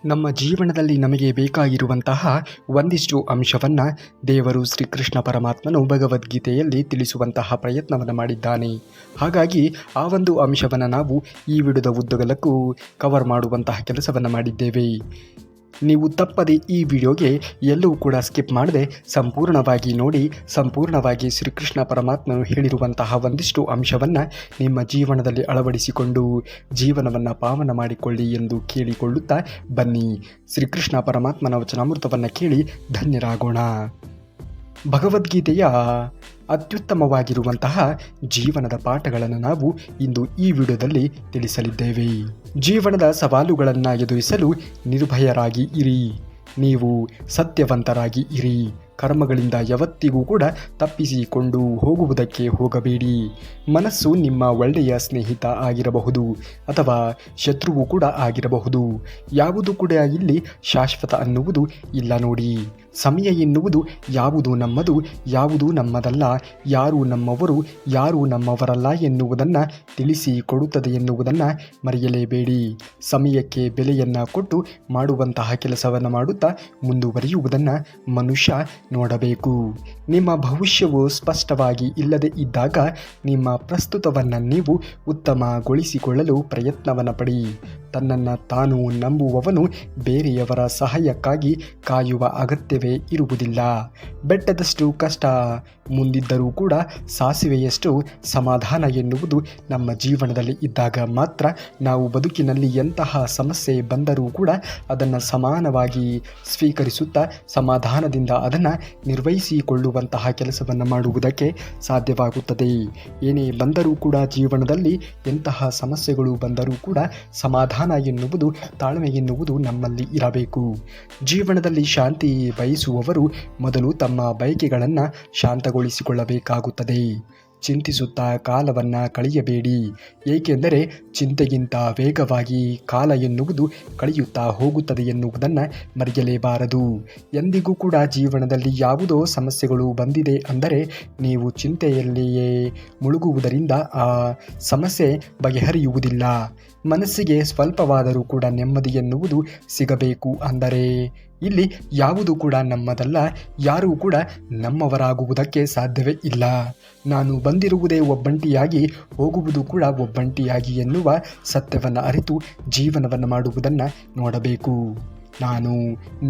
ನಮ್ಮ ಜೀವನದಲ್ಲಿ ನಮಗೆ ಬೇಕಾಗಿರುವಂತಹ ಒಂದಿಷ್ಟು ಅಂಶವನ್ನು ದೇವರು ಶ್ರೀಕೃಷ್ಣ ಪರಮಾತ್ಮನು ಭಗವದ್ಗೀತೆಯಲ್ಲಿ ತಿಳಿಸುವಂತಹ ಪ್ರಯತ್ನವನ್ನು ಮಾಡಿದ್ದಾನೆ. ಹಾಗಾಗಿ ಆ ಒಂದು ಅಂಶವನ್ನು ನಾವು ಈ ವಿಡಿಯೋದ ಉದ್ದಗಲಕ್ಕೂ ಕವರ್ ಮಾಡುವಂತಹ ಕೆಲಸವನ್ನು ಮಾಡಿದ್ದೇವೆ. ನೀವು ತಪ್ಪದೆ ಈ ವಿಡಿಯೋಗೆ ಎಲ್ಲವೂ ಕೂಡ ಸ್ಕಿಪ್ ಮಾಡದೆ ಸಂಪೂರ್ಣವಾಗಿ ನೋಡಿ, ಸಂಪೂರ್ಣವಾಗಿ ಶ್ರೀಕೃಷ್ಣ ಪರಮಾತ್ಮನು ಹೇಳಿರುವಂತಹ ಒಂದಿಷ್ಟು ಅಂಶವನ್ನು ನಿಮ್ಮ ಜೀವನದಲ್ಲಿ ಅಳವಡಿಸಿಕೊಂಡು ಜೀವನವನ್ನು ಪಾವನ ಮಾಡಿಕೊಳ್ಳಿ ಎಂದು ಕೇಳಿಕೊಳ್ಳುತ್ತಾ ಬನ್ನಿ. ಶ್ರೀಕೃಷ್ಣ ಪರಮಾತ್ಮನ ವಚನಾಮೃತವನ್ನು ಕೇಳಿ ಧನ್ಯರಾಗೋಣ. ಭಗವದ್ಗೀತೆಯ ಅತ್ಯುತ್ತಮವಾಗಿರುವಂತಹ ಜೀವನದ ಪಾಠಗಳನ್ನು ನಾವು ಇಂದು ಈ ವಿಡಿಯೋದಲ್ಲಿ ತಿಳಿಸಲಿದ್ದೇವೆ. ಜೀವನದ ಸವಾಲುಗಳನ್ನು ಎದುರಿಸಲು ನಿರ್ಭಯರಾಗಿ ಇರಿ. ನೀವು ಸತ್ಯವಂತರಾಗಿ ಇರಿ. ಕರ್ಮಗಳಿಂದ ಯಾವತ್ತಿಗೂ ಕೂಡ ತಪ್ಪಿಸಿಕೊಂಡು ಹೋಗುವುದಕ್ಕೆ ಹೋಗಬೇಡಿ. ಮನಸ್ಸು ನಿಮ್ಮ ಒಳ್ಳೆಯ ಸ್ನೇಹಿತ ಆಗಿರಬಹುದು ಅಥವಾ ಶತ್ರುವು ಕೂಡ ಆಗಿರಬಹುದು. ಯಾವುದು ಕೂಡ ಇಲ್ಲಿ ಶಾಶ್ವತ ಅನ್ನುವುದು ಇಲ್ಲ ನೋಡಿ. ಸಮಯ ಎನ್ನುವುದು ಯಾವುದು ನಮ್ಮದು, ಯಾವುದು ನಮ್ಮದಲ್ಲ, ಯಾರು ನಮ್ಮವರು, ಯಾರು ನಮ್ಮವರಲ್ಲ ಎನ್ನುವುದನ್ನು ತಿಳಿಸಿ ಕೊಡುತ್ತದೆ ಎನ್ನುವುದನ್ನು ಮರೆಯಲೇಬೇಡಿ. ಸಮಯಕ್ಕೆ ಬೆಲೆಯನ್ನು ಕೊಟ್ಟು ಮಾಡುವಂತಹ ಕೆಲಸವನ್ನು ಮಾಡುತ್ತಾ ಮುಂದುವರಿಯುವುದನ್ನು ಮನುಷ್ಯ ನೋಡಬೇಕು. ನಿಮ್ಮ ಭವಿಷ್ಯವು ಸ್ಪಷ್ಟವಾಗಿ ಇಲ್ಲದೆ ಇದ್ದಾಗ ನಿಮ್ಮ ಪ್ರಸ್ತುತವನ್ನು ನೀವು ಉತ್ತಮಗೊಳಿಸಿಕೊಳ್ಳಲು ಪ್ರಯತ್ನವನ್ನು ಪಡಿ. ತನ್ನನ್ನು ತಾನು ನಂಬುವವನು ಬೇರೆಯವರ ಸಹಾಯಕ್ಕಾಗಿ ಕಾಯುವ ಅಗತ್ಯವೇ ಇರುವುದಿಲ್ಲ. ಬೆಟ್ಟದಷ್ಟು ಕಷ್ಟ ಮುಂದಿದ್ದರೂ ಕೂಡ ಸಾಸಿವೆಯಷ್ಟು ಸಮಾಧಾನ ಎನ್ನುವುದು ನಮ್ಮ ಜೀವನದಲ್ಲಿ ಇದ್ದಾಗ ಮಾತ್ರ ನಾವು ಬದುಕಿನಲ್ಲಿ ಎಂತಹ ಸಮಸ್ಯೆ ಬಂದರೂ ಕೂಡ ಅದನ್ನು ಸಮಾನವಾಗಿ ಸ್ವೀಕರಿಸುತ್ತಾ ಸಮಾಧಾನದಿಂದ ಅದನ್ನು ನಿರ್ವಹಿಸಿಕೊಳ್ಳುವಂತಹ ಕೆಲಸವನ್ನು ಮಾಡುವುದಕ್ಕೆ ಸಾಧ್ಯವಾಗುತ್ತದೆ. ಏನೇ ಬಂದರೂ ಕೂಡ ಜೀವನದಲ್ಲಿ ಎಂತಹ ಸಮಸ್ಯೆಗಳು ಬಂದರೂ ಕೂಡ ಸಮಾಧಾನ ಎನ್ನುವುದು, ತಾಳ್ಮೆ ಎನ್ನುವುದು ನಮ್ಮಲ್ಲಿ ಇರಬೇಕು. ಜೀವನದಲ್ಲಿ ಶಾಂತಿ ಬಯಸುವವರು ಮೊದಲು ತಮ್ಮ ಬಯಕೆಗಳನ್ನು ಶಾಂತಗೊಳಿಸಿಕೊಳ್ಳಬೇಕಾಗುತ್ತದೆ. ಚಿಂತಿಸುತ್ತಾ ಕಾಲವನ್ನು ಕಳೆಯಬೇಡಿ. ಏಕೆಂದರೆ ಚಿಂತೆಗಿಂತ ವೇಗವಾಗಿ ಕಾಲ ಎನ್ನುವುದು ಕಳೆಯುತ್ತಾ ಹೋಗುತ್ತದೆ ಎನ್ನುವುದನ್ನು ಮರೆಯಲೇಬಾರದು. ಎಂದಿಗೂ ಕೂಡ ಜೀವನದಲ್ಲಿ ಯಾವುದೋ ಸಮಸ್ಯೆಗಳು ಬಂದಿದೆ ಅಂದರೆ ನೀವು ಚಿಂತೆಯಲ್ಲಿಯೇ ಮುಳುಗುವುದರಿಂದ ಆ ಸಮಸ್ಯೆ ಬಗೆಹರಿಯುವುದಿಲ್ಲ. ಮನಸ್ಸಿಗೆ ಸ್ವಲ್ಪವಾದರೂ ಕೂಡ ನೆಮ್ಮದಿ ಎನ್ನುವುದು ಸಿಗಬೇಕು ಅಂದರೆ ಇಲ್ಲಿ ಯಾವುದು ಕೂಡ ನಮ್ಮದಲ್ಲ, ಯಾರೂ ಕೂಡ ನಮ್ಮವರಾಗುವುದಕ್ಕೆ ಸಾಧ್ಯವೇ ಇಲ್ಲ. ನಾನು ಬಂದಿರುವುದೇ ಒಬ್ಬಂಟಿಯಾಗಿ, ಹೋಗುವುದು ಕೂಡ ಒಬ್ಬಂಟಿಯಾಗಿ ಎನ್ನುವ ಸತ್ಯವನ್ನು ಅರಿತು ಜೀವನವನ್ನು ಮಾಡುವುದನ್ನು ನೋಡಬೇಕು. ನಾನು,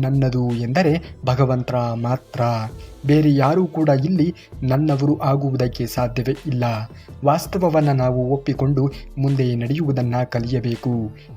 ನನ್ನದು ಎಂದರೆ ಭಗವಂತ ಮಾತ್ರ. ಬೇರೆ ಯಾರೂ ಕೂಡ ಇಲ್ಲಿ ನನ್ನವರು ಆಗುವುದಕ್ಕೆ ಸಾಧ್ಯವೇ ಇಲ್ಲ. ವಾಸ್ತವವನ್ನು ನಾವು ಒಪ್ಪಿಕೊಂಡು ಮುಂದೆ ನಡೆಯುವುದನ್ನು ಕಲಿಯಬೇಕು.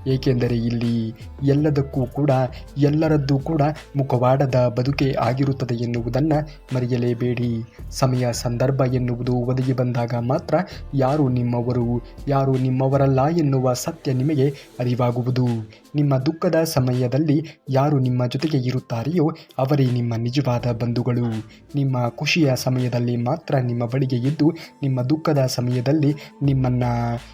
ಏಕೆಂದರೆ ಇಲ್ಲಿ ಎಲ್ಲದಕ್ಕೂ ಕೂಡ ಎಲ್ಲರದ್ದೂ ಕೂಡ ಮುಖವಾಡದ ಬದುಕೆ ಆಗಿರುತ್ತದೆ ಎನ್ನುವುದನ್ನು ಮರೆಯಲೇಬೇಡಿ. ಸಮಯ ಸಂದರ್ಭ ಎನ್ನುವುದು ಒದಗಿ ಬಂದಾಗ ಮಾತ್ರ ಯಾರು ನಿಮ್ಮವರು, ಯಾರು ನಿಮ್ಮವರಲ್ಲ ಎನ್ನುವ ಸತ್ಯ ನಿಮಗೆ ಅರಿವಾಗುವುದು. ನಿಮ್ಮ ದುಃಖದ ಸಮಯದಲ್ಲಿ ಯಾರು ನಿಮ್ಮ ಜೊತೆಗೆ ಇರುತ್ತಾರೆಯೋ ಅವರೇ ನಿಮ್ಮ ನಿಜವಾದ ಬಂಧುಗಳು. ನಿಮ್ಮ ಖುಷಿಯ ಸಮಯದಲ್ಲಿ ಮಾತ್ರ ನಿಮ್ಮ ಬಳಿಗೆ ಇದ್ದು ನಿಮ್ಮ ದುಃಖದ ಸಮಯದಲ್ಲಿ ನಿಮ್ಮನ್ನು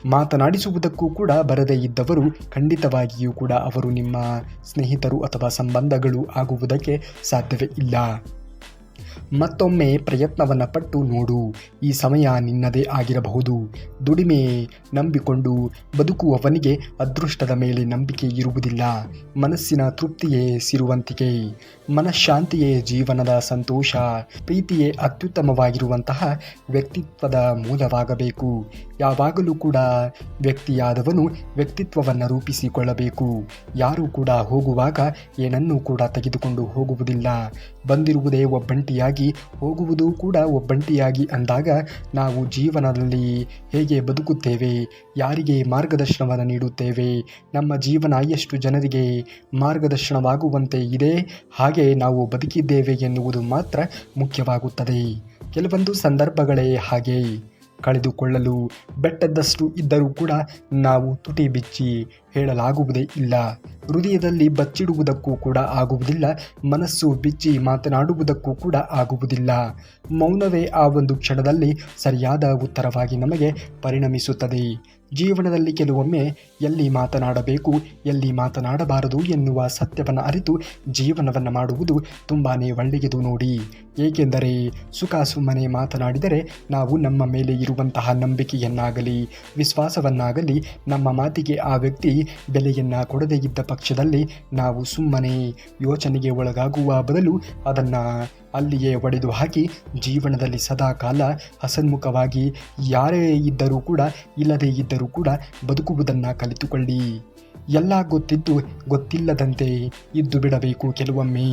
ಮಾತನಾಡಿಸುವುದಕ್ಕೂ ಕೂಡ ಬರದೇ ಇದ್ದವರು ಖಂಡಿತವಾಗಿಯೂ ಕೂಡ ಅವರು ನಿಮ್ಮ ಸ್ನೇಹಿತರು ಅಥವಾ ಸಂಬಂಧಗಳು ಆಗುವುದಕ್ಕೆ ಸಾಧ್ಯವೇ ಇಲ್ಲ. ಮತ್ತೊಮ್ಮೆ ಪ್ರಯತ್ನವನ್ನು ಪಟ್ಟು ನೋಡು. ಈ ಸಮಯ ನಿನ್ನದೇ ಆಗಿರಬಹುದು. ದುಡಿಮೆ ನಂಬಿಕೊಂಡು ಬದುಕುವವನಿಗೆ ಅದೃಷ್ಟದ ಮೇಲೆ ನಂಬಿಕೆ ಇರುವುದಿಲ್ಲ. ಮನಸ್ಸಿನ ತೃಪ್ತಿಯೇ ಸಿರುವಂತಿಕೆ, ಮನಃಶಾಂತಿಯೇ ಜೀವನದ ಸಂತೋಷ, ಪ್ರೀತಿಯೇ ಅತ್ಯುತ್ತಮವಾಗಿರುವಂತಹ ವ್ಯಕ್ತಿತ್ವದ ಮೂಲವಾಗಬೇಕು. ಯಾವಾಗಲೂ ಕೂಡ ವ್ಯಕ್ತಿಯಾದವನು ವ್ಯಕ್ತಿತ್ವವನ್ನು ರೂಪಿಸಿಕೊಳ್ಳಬೇಕು. ಯಾರೂ ಕೂಡ ಹೋಗುವಾಗ ಏನನ್ನೂ ಕೂಡ ತೆಗೆದುಕೊಂಡು ಹೋಗುವುದಿಲ್ಲ. ಬಂದಿರುವುದೇ ಒಬ್ಬಂಟಿಯಾಗಿ, ಹೋಗುವುದು ಕೂಡ ಒಬ್ಬಂಟಿಯಾಗಿ ಅಂದಾಗ ನಾವು ಜೀವನದಲ್ಲಿ ಹೇಗೆ ಬದುಕುತ್ತೇವೆ, ಯಾರಿಗೆ ಮಾರ್ಗದರ್ಶನವನ್ನು ನೀಡುತ್ತೇವೆ, ನಮ್ಮ ಜೀವನ ಎಷ್ಟು ಜನರಿಗೆ ಮಾರ್ಗದರ್ಶನವಾಗುವಂತೆ ಇದೆ, ಹಾಗೆ ನಾವು ಬದುಕಿದ್ದೇವೆ ಎನ್ನುವುದು ಮಾತ್ರ ಮುಖ್ಯವಾಗುತ್ತದೆ. ಕೆಲವೊಂದು ಸಂದರ್ಭಗಳೇ ಹಾಗೆ. ಕಳೆದುಕೊಳ್ಳಲು ಬೆಟ್ಟದಷ್ಟು ಇದ್ದರೂ ಕೂಡ ನಾವು ತುಟಿ ಬಿಚ್ಚಿ ಹೇಳಲಾಗುವುದೇ ಇಲ್ಲ. ಹೃದಯದಲ್ಲಿ ಬಚ್ಚಿಡುವುದಕ್ಕೂ ಕೂಡ ಆಗುವುದಿಲ್ಲ. ಮನಸ್ಸು ಬಿಚ್ಚಿ ಮಾತನಾಡುವುದಕ್ಕೂ ಕೂಡ ಆಗುವುದಿಲ್ಲ. ಮೌನವೇ ಆ ಒಂದು ಕ್ಷಣದಲ್ಲಿ ಸರಿಯಾದ ಉತ್ತರವಾಗಿ ನಮಗೆ ಪರಿಣಮಿಸುತ್ತದೆ. ಜೀವನದಲ್ಲಿ ಕೆಲವೊಮ್ಮೆ ಎಲ್ಲಿ ಮಾತನಾಡಬೇಕು ಎಲ್ಲಿ ಮಾತನಾಡಬಾರದು ಎನ್ನುವ ಸತ್ಯವನ್ನು ಅರಿತು ಜೀವನವನ್ನು ಮಾಡುವುದು ತುಂಬಾ ಒಳ್ಳೆಯದು ನೋಡಿ. ಏಕೆಂದರೆ ಸುಖ ಸುಮ್ಮನೆ ಮಾತನಾಡಿದರೆ ನಾವು ನಮ್ಮ ಮೇಲೆ ಇರುವಂತಹ ನಂಬಿಕೆಯನ್ನಾಗಲಿ ವಿಶ್ವಾಸವನ್ನಾಗಲಿ ನಮ್ಮ ಮಾತಿಗೆ ಆ ವ್ಯಕ್ತಿ ಬೆಲೆಯನ್ನು ಕೊಡದೇ ಇದ್ದ ಪಕ್ಷದಲ್ಲಿ ನಾವು ಸುಮ್ಮನೆ ಯೋಚನೆಗೆ ಒಳಗಾಗುವ ಬದಲು ಅದನ್ನು ಅಲ್ಲಿಯೇ ಒಡೆದು ಹಾಕಿ ಜೀವನದಲ್ಲಿ ಸದಾ ಕಾಲ ಹಸನ್ಮುಖವಾಗಿ ಯಾರೇ ಇದ್ದರೂ ಕೂಡ ಇಲ್ಲದೇ ಇದ್ದರೂ ಕೂಡ ಬದುಕುವುದನ್ನು ಕಲಿತುಕೊಳ್ಳಿ. ಎಲ್ಲ ಗೊತ್ತಿದ್ದು ಗೊತ್ತಿಲ್ಲದಂತೆ ಇದ್ದು ಬಿಡಬೇಕು. ಕೆಲವೊಮ್ಮೆ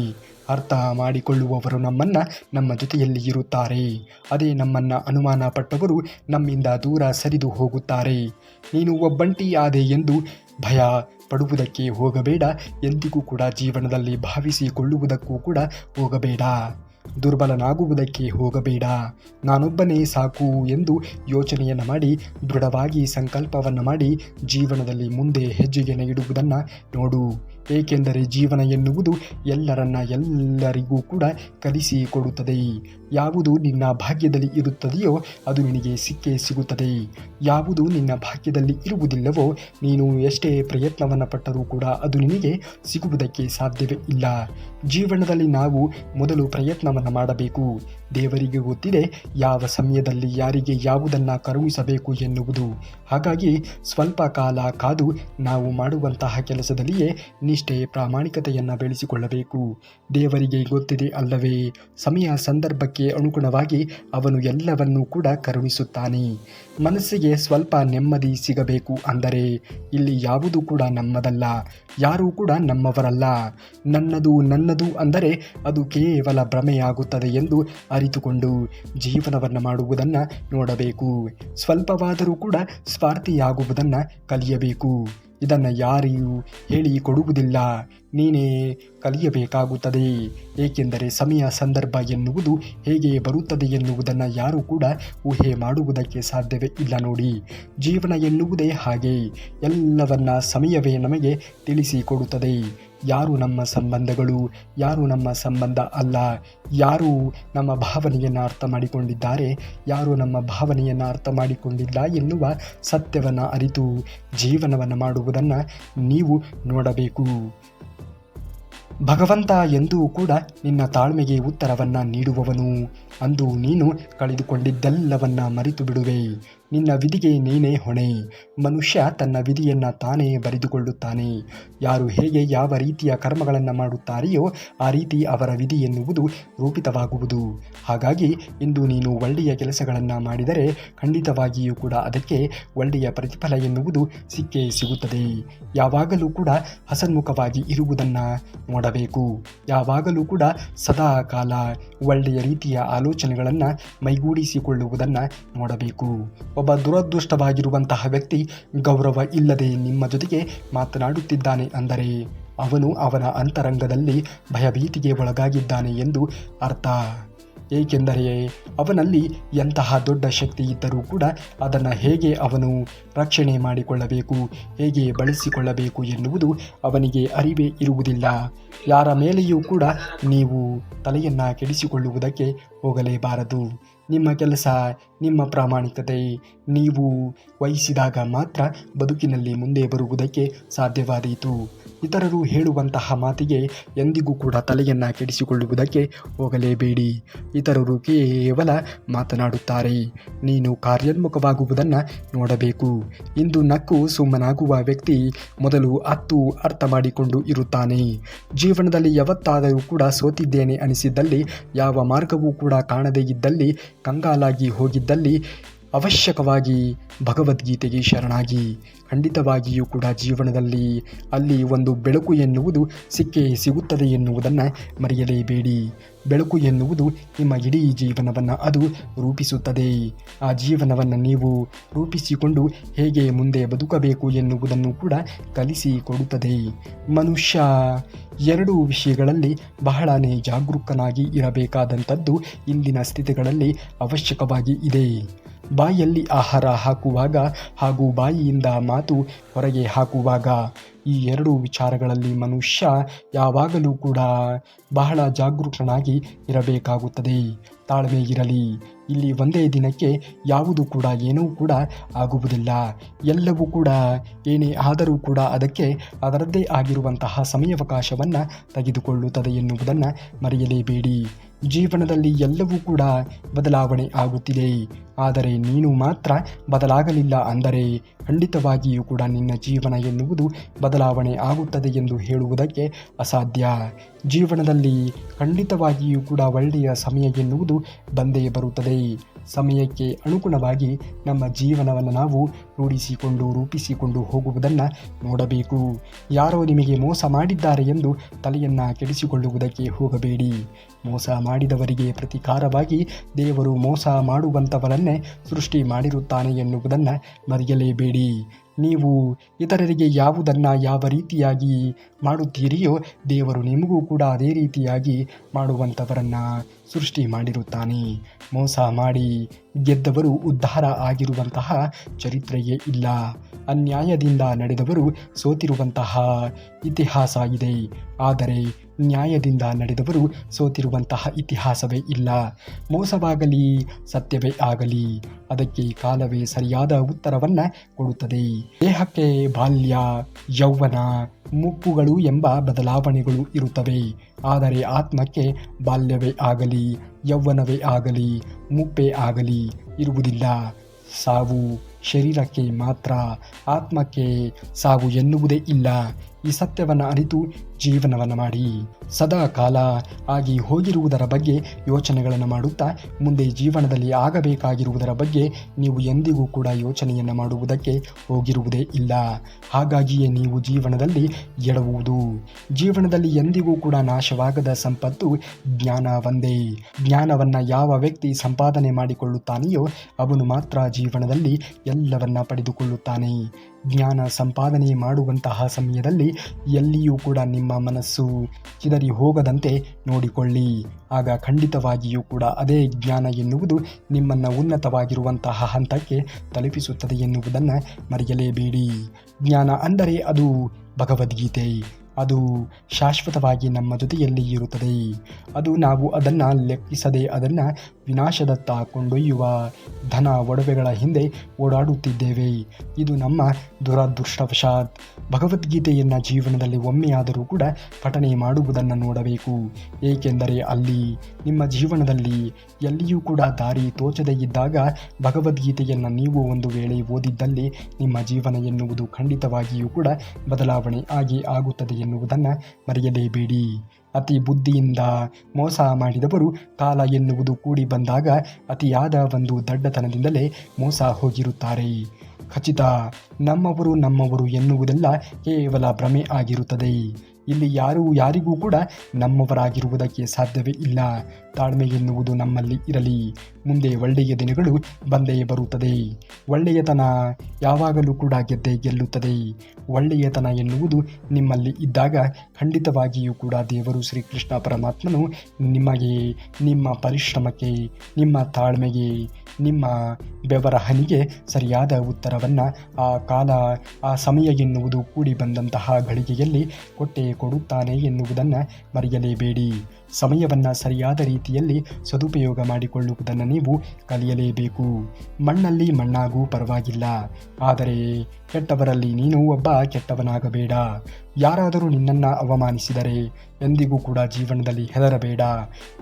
ಅರ್ಥ ಮಾಡಿಕೊಳ್ಳುವವರು ನಮ್ಮ ಜೊತೆಯಲ್ಲಿ ಇರುತ್ತಾರೆ. ಅದೇ ನಮ್ಮನ್ನು ಅನುಮಾನ ಪಟ್ಟವರು ನಮ್ಮಿಂದ ದೂರ ಸರಿದು ಹೋಗುತ್ತಾರೆ. ನೀನು ಒಬ್ಬಂಟಿ ಆದೆ ಎಂದು ಭಯ ಪಡುವುದಕ್ಕೆ ಹೋಗಬೇಡ. ಎಂದಿಗೂ ಕೂಡ ಜೀವನದಲ್ಲಿ ಭಾವಿಸಿಕೊಳ್ಳುವುದಕ್ಕೂ ಕೂಡ ಹೋಗಬೇಡ. ದುರ್ಬಲನಾಗುವುದಕ್ಕೆ ಹೋಗಬೇಡ. ನಾನೊಬ್ಬನೇ ಸಾಕು ಎಂದು ಯೋಚನೆಯನ್ನು ಮಾಡಿ ದೃಢವಾಗಿ ಸಂಕಲ್ಪವನ್ನು ಮಾಡಿ ಜೀವನದಲ್ಲಿ ಮುಂದೆ ಹೆಜ್ಜೆಯನ್ನು ಇಡುವುದನ್ನು ನೋಡು. ಏಕೆಂದರೆ ಜೀವನ ಎನ್ನುವುದು ಎಲ್ಲರಿಗೂ ಕೂಡ ಕಲಿಸಿಕೊಡುತ್ತದೆ. ಯಾವುದು ನಿನ್ನ ಭಾಗ್ಯದಲ್ಲಿ ಇರುತ್ತದೆಯೋ ಅದು ನಿನಗೆ ಸಿಕ್ಕೇ ಸಿಗುತ್ತದೆ. ಯಾವುದು ನಿನ್ನ ಭಾಗ್ಯದಲ್ಲಿ ಇರುವುದಿಲ್ಲವೋ ನೀನು ಎಷ್ಟೇ ಪ್ರಯತ್ನವನ್ನು ಪಟ್ಟರೂ ಕೂಡ ಅದು ನಿನಗೆ ಸಿಗುವುದಕ್ಕೆ ಸಾಧ್ಯವೇ ಇಲ್ಲ. ಜೀವನದಲ್ಲಿ ನಾವು ಮೊದಲು ಪ್ರಯತ್ನವನ್ನು ಮಾಡಬೇಕು. ದೇವರಿಗೆ ಗೊತ್ತಿದೆ ಯಾವ ಸಮಯದಲ್ಲಿ ಯಾರಿಗೆ ಯಾವುದನ್ನು ಕರುಣಿಸಬೇಕು ಎನ್ನುವುದು. ಹಾಗಾಗಿ ಸ್ವಲ್ಪ ಕಾಲ ಕಾದು ನಾವು ಮಾಡುವಂತಹ ಕೆಲಸದಲ್ಲಿಯೇ ನಿಷ್ಠೆ ಪ್ರಾಮಾಣಿಕತೆಯನ್ನು ಬೆಳೆಸಿಕೊಳ್ಳಬೇಕು. ದೇವರಿಗೆ ಗೊತ್ತಿದೆ ಅಲ್ಲವೇ, ಸಮಯ ಸಂದರ್ಭಕ್ಕೆ ಅನುಗುಣವಾಗಿ ಅವನು ಎಲ್ಲವನ್ನೂ ಕೂಡ ಕರುಣಿಸುತ್ತಾನೆ. ಮನಸ್ಸಿಗೆ ಸ್ವಲ್ಪ ನೆಮ್ಮದಿ ಸಿಗಬೇಕು ಅಂದರೆ ಇಲ್ಲಿ ಯಾವುದು ಕೂಡ ನಮ್ಮದಲ್ಲ, ಯಾರೂ ಕೂಡ ನಮ್ಮವರಲ್ಲ. ನನ್ನದು ಅಂದರೆ ಅದು ಕೇವಲ ಭ್ರಮೆಯಾಗುತ್ತದೆ ಎಂದು ಅರಿತುಕೊಂಡು ಜೀವನವನ್ನು ಮಾಡುವುದನ್ನು ನೋಡಬೇಕು. ಸ್ವಲ್ಪವಾದರೂ ಕೂಡ ಸ್ವಾರ್ಥಿಯಾಗುವುದನ್ನು ಕಲಿಯಬೇಕು. ಇದನ್ನು ಯಾರಿಗೂ ಹೇಳಿಕೊಡುವುದಿಲ್ಲ, ನೀನೇ ಕಲಿಯಬೇಕಾಗುತ್ತದೆ. ಏಕೆಂದರೆ ಸಮಯ ಸಂದರ್ಭ ಎನ್ನುವುದು ಹೇಗೆ ಬರುತ್ತದೆ ಎನ್ನುವುದನ್ನು ಯಾರೂ ಕೂಡ ಊಹೆ ಮಾಡುವುದಕ್ಕೆ ಸಾಧ್ಯವೇ ಇಲ್ಲ ನೋಡಿ. ಜೀವನ ಎನ್ನುವುದೇ ಹಾಗೆ, ಎಲ್ಲವನ್ನ ಸಮಯವೇ ನಮಗೆ ತಿಳಿಸಿಕೊಡುತ್ತದೆ. ಯಾರು ನಮ್ಮ ಸಂಬಂಧಗಳು, ಯಾರು ನಮ್ಮ ಸಂಬಂಧ ಅಲ್ಲ, ಯಾರು ನಮ್ಮ ಭಾವನೆಯನ್ನು ಅರ್ಥ ಮಾಡಿಕೊಂಡಿದ್ದಾರೆ, ಯಾರು ನಮ್ಮ ಭಾವನೆಯನ್ನು ಅರ್ಥ ಮಾಡಿಕೊಂಡಿಲ್ಲ ಎನ್ನುವ ಸತ್ಯವನ್ನು ಅರಿತು ಜೀವನವನ್ನು ಮಾಡುವುದನ್ನು ನೀವು ನೋಡಬೇಕು. ಭಗವಂತ ಎಂದೂ ಕೂಡ ನಿನ್ನ ತಾಳ್ಮೆಗೆ ಉತ್ತರವನ್ನು ನೀಡುವವನು. ಅಂದು ನೀನು ಕಳೆದುಕೊಂಡಿದ್ದೆಲ್ಲವನ್ನ ಮರೆತು ಬಿಡುವೆ. ನಿನ್ನ ವಿಧಿಗೆ ನೀನೇ ಹೊಣೆ. ಮನುಷ್ಯ ತನ್ನ ವಿಧಿಯನ್ನು ತಾನೇ ಬರೆದುಕೊಳ್ಳುತ್ತಾನೆ. ಯಾರು ಹೇಗೆ ಯಾವ ರೀತಿಯ ಕರ್ಮಗಳನ್ನು ಮಾಡುತ್ತಾರೆಯೋ ಆ ರೀತಿ ಅವರ ವಿಧಿ ಎನ್ನುವುದು ರೂಪಿತವಾಗುವುದು. ಹಾಗಾಗಿ ಇಂದು ನೀನು ಒಳ್ಳೆಯ ಕೆಲಸಗಳನ್ನು ಮಾಡಿದರೆ ಖಂಡಿತವಾಗಿಯೂ ಕೂಡ ಅದಕ್ಕೆ ಒಳ್ಳೆಯ ಪ್ರತಿಫಲ ಎನ್ನುವುದು ಸಿಕ್ಕೇ ಸಿಗುತ್ತದೆ. ಯಾವಾಗಲೂ ಕೂಡ ಹಸನ್ಮುಖವಾಗಿ ಇರುವುದನ್ನು ನೋಡಬೇಕು. ಯಾವಾಗಲೂ ಕೂಡ ಸದಾ ಕಾಲ ಒಳ್ಳೆಯ ರೀತಿಯ ಆಲೋಚನೆಗಳನ್ನು ಮೈಗೂಡಿಸಿಕೊಳ್ಳುವುದನ್ನು ನೋಡಬೇಕು. ಒಬ್ಬ ದುರದೃಷ್ಟವಾಗಿರುವಂತಹ ವ್ಯಕ್ತಿ ಗೌರವ ಇಲ್ಲದೆ ನಿಮ್ಮ ಜೊತೆಗೆ ಮಾತನಾಡುತ್ತಿದ್ದಾನೆ ಅಂದರೆ ಅವನು ಅವನ ಅಂತರಂಗದಲ್ಲಿ ಭಯಭೀತಿಗೆ ಒಳಗಾಗಿದ್ದಾನೆ ಎಂದು ಅರ್ಥ. ಏಕೆಂದರೆ ಅವನಲ್ಲಿ ಎಂತಹ ದೊಡ್ಡ ಶಕ್ತಿ ಇದ್ದರೂ ಕೂಡ ಅದನ್ನು ಹೇಗೆ ಅವನು ರಕ್ಷಣೆ ಮಾಡಿಕೊಳ್ಳಬೇಕು, ಹೇಗೆ ಬಳಸಿಕೊಳ್ಳಬೇಕು ಎನ್ನುವುದು ಅವನಿಗೆ ಅರಿವೇ ಇರುವುದಿಲ್ಲ. ಯಾರ ಮೇಲೆಯೂ ಕೂಡ ನೀವು ತಲೆಯನ್ನು ಕೆಡಿಸಿಕೊಳ್ಳುವುದಕ್ಕೆ ಹೋಗಲೇಬಾರದು. ನಿಮ್ಮ ಕೆಲಸ, ನಿಮ್ಮ ಪ್ರಾಮಾಣಿಕತೆ ನೀವು ವಹಿಸಿದಾಗ ಮಾತ್ರ ಬದುಕಿನಲ್ಲಿ ಮುಂದೆ ಬರುವುದಕ್ಕೆ ಸಾಧ್ಯವಾದೀತು. ಇತರರು ಹೇಳುವಂತಹ ಮಾತಿಗೆ ಎಂದಿಗೂ ಕೂಡ ತಲೆಯನ್ನು ಕೆಡಿಸಿಕೊಳ್ಳುವುದಕ್ಕೆ ಹೋಗಲೇಬೇಡಿ. ಇತರರು ಕೇವಲ ಮಾತನಾಡುತ್ತಾರೆ, ನೀನು ಕಾರ್ಯೋನ್ಮುಖವಾಗುವುದನ್ನು ನೋಡಬೇಕು. ಇಂದು ನಕ್ಕು ಸುಮ್ಮನಾಗುವ ವ್ಯಕ್ತಿ ಮೊದಲು ಅರ್ಥ ಮಾಡಿಕೊಂಡು ಇರುತ್ತಾನೆ. ಜೀವನದಲ್ಲಿ ಯಾವತ್ತಾದರೂ ಕೂಡ ಸೋತಿದ್ದೇನೆ ಅನಿಸಿದ್ದಲ್ಲಿ, ಯಾವ ಮಾರ್ಗವೂ ಕೂಡ ಕಾಣದೇ ಇದ್ದಲ್ಲಿ, ಕಂಗಾಲಾಗಿ ಹೋಗಿದ್ದಲ್ಲಿ ಅವಶ್ಯಕವಾಗಿ ಭಗವದ್ಗೀತೆಗೆ ಶರಣಾಗಿ. ಖಂಡಿತವಾಗಿಯೂ ಕೂಡ ಜೀವನದಲ್ಲಿ ಅಲ್ಲಿ ಒಂದು ಬೆಳಕು ಎನ್ನುವುದು ಸಿಕ್ಕೇ ಸಿಗುತ್ತದೆ ಎನ್ನುವುದನ್ನು ಮರೆಯಲೇಬೇಡಿ. ಬೆಳಕು ಎನ್ನುವುದು ನಿಮ್ಮ ಇಡೀ ಜೀವನವನ್ನು ಅದು ರೂಪಿಸುತ್ತದೆ. ಆ ಜೀವನವನ್ನು ನೀವು ರೂಪಿಸಿಕೊಂಡು ಹೇಗೆ ಮುಂದೆ ಬದುಕಬೇಕು ಎನ್ನುವುದನ್ನು ಕೂಡ ಕಲಿಸಿಕೊಡುತ್ತದೆ. ಮನುಷ್ಯ ಎರಡೂ ವಿಷಯಗಳಲ್ಲಿ ಬಹಳನೇ ಜಾಗರೂಕನಾಗಿ ಇರಬೇಕಾದಂಥದ್ದು ಇಂದಿನ ಸ್ಥಿತಿಗಳಲ್ಲಿ ಅವಶ್ಯಕವಾಗಿ ಇದೆ. ಬಾಯಲ್ಲಿ ಆಹಾರ ಹಾಕುವಾಗ ಹಾಗೂ ಬಾಯಿಯಿಂದ ಮಾತು ಹೊರಗೆ ಹಾಕುವಾಗ ಈ ಎರಡು ವಿಚಾರಗಳಲ್ಲಿ ಮನುಷ್ಯ ಯಾವಾಗಲೂ ಕೂಡ ಬಹಳ ಜಾಗರೂಕನಾಗಿ ಇರಬೇಕಾಗುತ್ತದೆ. ತಾಳ್ಮೆ ಇರಲಿ. ಇಲ್ಲಿ ಒಂದೇ ದಿನಕ್ಕೆ ಯಾವುದು ಕೂಡ ಏನೂ ಕೂಡ ಆಗುವುದಿಲ್ಲ. ಎಲ್ಲವೂ ಕೂಡ ಏನೇ ಆದರೂ ಕೂಡ ಅದಕ್ಕೆ ಅದರದ್ದೇ ಆಗಿರುವಂತಹ ಸಮಯಾವಕಾಶವನ್ನು ತೆಗೆದುಕೊಳ್ಳುತ್ತದೆ ಎನ್ನುವುದನ್ನು ಮರೆಯಲೇಬೇಡಿ. ಜೀವನದಲ್ಲಿ ಎಲ್ಲವೂ ಕೂಡ ಬದಲಾವಣೆ ಆಗುತ್ತಿದೆ, ಆದರೆ ನೀನು ಮಾತ್ರ ಬದಲಾಗಲಿಲ್ಲ ಅಂದರೆ ಖಂಡಿತವಾಗಿಯೂ ಕೂಡ ನಿನ್ನ ಜೀವನ ಎನ್ನುವುದು ಬದಲಾವಣೆ ಆಗುತ್ತದೆ ಎಂದು ಹೇಳುವುದಕ್ಕೆ ಅಸಾಧ್ಯ. ಜೀವನದಲ್ಲಿ ಖಂಡಿತವಾಗಿಯೂ ಕೂಡ ಒಳ್ಳೆಯ ಸಮಯ ಎನ್ನುವುದು ಬಂದೇ ಬರುತ್ತದೆ. ಸಮಯಕ್ಕೆ ಅನುಗುಣವಾಗಿ ನಮ್ಮ ಜೀವನವನ್ನು ನಾವು ರೂಪಿಸಿಕೊಂಡು ಹೋಗುವುದನ್ನು ನೋಡಬೇಕು. ಯಾರೋ ನಿಮಗೆ ಮೋಸ ಮಾಡಿದ್ದಾರೆ ಎಂದು ತಲೆಯನ್ನು ಕೆಡಿಸಿಕೊಳ್ಳುವುದಕ್ಕೆ ಹೋಗಬೇಡಿ. ಮೋಸ ಮಾಡಿದವರಿಗೆ ಪ್ರತಿಕಾರವಾಗಿ ದೇವರು ಮೋಸ ಮಾಡುವಂಥವರನ್ನೇ ಸೃಷ್ಟಿ ಮಾಡಿರುತ್ತಾನೆ ಎನ್ನುವುದನ್ನು ಮರೆಯಲೇಬೇಡಿ. ನೀವು ಇತರರಿಗೆ ಯಾವುದನ್ನು ಯಾವ ರೀತಿಯಾಗಿ ಮಾಡುತ್ತೀರಿಯೋ ದೇವರು ನಿಮಗೂ ಕೂಡ ಅದೇ ರೀತಿಯಾಗಿ ಮಾಡುವಂಥವರನ್ನು ಸೃಷ್ಟಿ ಮಾಡಿರುತ್ತಾನೆ. ಮೋಸ ಮಾಡಿ ಗೆದ್ದವರು ಉದ್ಧಾರ ಆಗಿರುವಂತಹ ಚರಿತ್ರೆಯೇ ಇಲ್ಲ. ಅನ್ಯಾಯದಿಂದ ನಡೆದವರು ಸೋತಿರುವಂತಹ ಇತಿಹಾಸ ಇದೆ, ಆದರೆ ನ್ಯಾಯದಿಂದ ನಡೆದವರು ಸೋತಿರುವಂತಹ ಇತಿಹಾಸವೇ ಇಲ್ಲ. ಮೋಸವಾಗಲಿ ಸತ್ಯವೇ ಆಗಲಿ ಅದಕ್ಕೆ ಕಾಲವೇ ಸರಿಯಾದ ಉತ್ತರವನ್ನು ಕೊಡುತ್ತದೆ. ದೇಹಕ್ಕೆ ಬಾಲ್ಯ, ಯೌವನ, ಮುಪ್ಪುಗಳು ಎಂಬ ಬದಲಾವಣೆಗಳು ಇರುತ್ತವೆ, ಆದರೆ ಆತ್ಮಕ್ಕೆ ಬಾಲ್ಯವೇ ಆಗಲಿ, ಯೌವನವೇ ಆಗಲಿ, ಮುಪ್ಪೇ ಆಗಲಿ ಇರುವುದಿಲ್ಲ. ಸಾವು ಶರೀರಕ್ಕೆ ಮಾತ್ರ, ಆತ್ಮಕ್ಕೆ ಸಾವು ಎನ್ನುವುದೇ ಇಲ್ಲ. ಈ ಸತ್ಯವನ್ನು ಅರಿತು ಜೀವನವನ್ನು ಮಾಡಿ. ಸದಾ ಕಾಲ ಆಗಿ ಹೋಗಿರುವುದರ ಬಗ್ಗೆ ಯೋಚನೆಗಳನ್ನು ಮಾಡುತ್ತಾ ಮುಂದೆ ಜೀವನದಲ್ಲಿ ಆಗಬೇಕಾಗಿರುವುದರ ಬಗ್ಗೆ ನೀವು ಎಂದಿಗೂ ಕೂಡ ಯೋಚನೆಯನ್ನು ಮಾಡುವುದಕ್ಕೆ ಹೋಗಿರುವುದೇ ಇಲ್ಲ. ಹಾಗಾಗಿಯೇ ನೀವು ಜೀವನದಲ್ಲಿ ಎಡವುವುದು. ಜೀವನದಲ್ಲಿ ಎಂದಿಗೂ ಕೂಡ ನಾಶವಾಗದ ಸಂಪತ್ತು ಜ್ಞಾನ ಒಂದೇ. ಜ್ಞಾನವನ್ನು ಯಾವ ವ್ಯಕ್ತಿ ಸಂಪಾದನೆ ಮಾಡಿಕೊಳ್ಳುತ್ತಾನೆಯೋ ಅವನು ಮಾತ್ರ ಜೀವನದಲ್ಲಿ ಎಲ್ಲವನ್ನ ಪಡೆದುಕೊಳ್ಳುತ್ತಾನೆ. ಜ್ಞಾನ ಸಂಪಾದನೆ ಮಾಡುವಂತಹ ಸಮಯದಲ್ಲಿ ಎಲ್ಲಿಯೂ ಕೂಡ ನಿಮ್ಮ ಮನಸ್ಸು ಚಿದರಿ ಹೋಗದಂತೆ ನೋಡಿಕೊಳ್ಳಿ. ಆಗ ಖಂಡಿತವಾಗಿಯೂ ಕೂಡ ಅದೇ ಜ್ಞಾನ ಎನ್ನುವುದು ನಿಮ್ಮನ್ನು ಉನ್ನತವಾಗಿರುವಂತಹ ಹಂತಕ್ಕೆ ತಲುಪಿಸುತ್ತದೆ ಎನ್ನುವುದನ್ನು ಮರೆಯಲೇಬೇಡಿ. ಜ್ಞಾನ ಅಂದರೆ ಅದು ಭಗವದ್ಗೀತೆ. ಅದು ಶಾಶ್ವತವಾಗಿ ನಮ್ಮ ಜೊತೆಯಲ್ಲಿ ಇರುತ್ತದೆ. ಅದು ನಾವು ಅದನ್ನು ಲೆಕ್ಕಿಸದೆ ಅದನ್ನು ವಿನಾಶದತ್ತ ಕೊಂಡೊಯ್ಯುವ ಧನ ಒಡವೆಗಳ ಹಿಂದೆ ಓಡಾಡುತ್ತಿದ್ದೇವೆ. ಇದು ನಮ್ಮ ದುರದೃಷ್ಟವಶಾತ್. ಭಗವದ್ಗೀತೆಯನ್ನು ಜೀವನದಲ್ಲಿ ಒಮ್ಮೆಯಾದರೂ ಕೂಡ ಪಠನೆ ಮಾಡುವುದನ್ನು ನೋಡಬೇಕು. ಏಕೆಂದರೆ ಅಲ್ಲಿ ನಿಮ್ಮ ಜೀವನದಲ್ಲಿ ಎಲ್ಲಿಯೂ ಕೂಡ ದಾರಿ ತೋಚದೇ ಇದ್ದಾಗ ಭಗವದ್ಗೀತೆಯನ್ನು ನೀವು ಒಂದು ವೇಳೆ ಓದಿದ್ದಲ್ಲಿ ನಿಮ್ಮ ಜೀವನ ಎನ್ನುವುದು ಖಂಡಿತವಾಗಿಯೂ ಕೂಡ ಬದಲಾವಣೆ ಆಗುತ್ತದೆ ಎನ್ನುವುದನ್ನು ಮರೆಯಲೇಬೇಡಿ. ಅತಿ ಬುದ್ಧಿಯಿಂದ ಮೋಸ ಮಾಡಿದವರು ಕಾಲ ಎನ್ನುವುದು ಕೂಡಿ ಬಂದಾಗ ಅತಿಯಾದ ಒಂದು ದಡ್ಡತನದಿಂದಲೇ ಮೋಸ ಹೋಗಿರುತ್ತಾರೆ. ಖಚಿತ, ನಮ್ಮವರು ಎನ್ನುವುದೆಲ್ಲ ಕೇವಲ ಭ್ರಮೆ ಆಗಿರುತ್ತದೆ. ಇಲ್ಲಿ ಯಾರಿಗೂ ಕೂಡ ನಮ್ಮವರಾಗಿರುವುದಕ್ಕೆ ಸಾಧ್ಯವೇ ಇಲ್ಲ. ತಾಳ್ಮೆ ಎನ್ನುವುದು ನಮ್ಮಲ್ಲಿ ಇರಲಿ. ಮುಂದೆ ಒಳ್ಳೆಯ ದಿನಗಳು ಬಂದೇ ಬರುತ್ತದೆ. ಒಳ್ಳೆಯತನ ಯಾವಾಗಲೂ ಕೂಡ ಗೆಲ್ಲುತ್ತದೆ. ಒಳ್ಳೆಯತನ ಎನ್ನುವುದು ನಿಮ್ಮಲ್ಲಿ ಇದ್ದಾಗ ಖಂಡಿತವಾಗಿಯೂ ಕೂಡ ದೇವರು ಶ್ರೀಕೃಷ್ಣ ಪರಮಾತ್ಮನು ನಿಮಗೆ, ನಿಮ್ಮ ಪರಿಶ್ರಮಕ್ಕೆ, ನಿಮ್ಮ ತಾಳ್ಮೆಗೆ, ನಿಮ್ಮ ಬೆವರ ಹನಿಗೆ ಸರಿಯಾದ ಉತ್ತರವನ್ನು ಆ ಸಮಯ ಎನ್ನುವುದು ಕೂಡಿ ಬಂದಂತಹ ಗಳಿಗೆಯಲ್ಲಿ ಕೊಡುತ್ತಾನೆ ಎನ್ನುವುದನ್ನು ಮರೆಯಲೇಬೇಡಿ. ಸಮಯವನ್ನು ಸರಿಯಾದ ರೀತಿಯಲ್ಲಿ ಸದುಪಯೋಗ ಮಾಡಿಕೊಳ್ಳುವುದನ್ನು ನೀವು ಕಲಿಯಲೇಬೇಕು. ಮಣ್ಣಲ್ಲಿ ಮಣ್ಣಾಗೂ ಪರವಾಗಿಲ್ಲ, ಆದರೆ ಕೆಟ್ಟವರಲ್ಲಿ ನೀನು ಒಬ್ಬ ಕೆಟ್ಟವನಾಗಬೇಡ. ಯಾರಾದರೂ ನಿನ್ನನ್ನು ಅವಮಾನಿಸಿದರೆ ಎಂದಿಗೂ ಕೂಡ ಜೀವನದಲ್ಲಿ ಹೆದರಬೇಡ.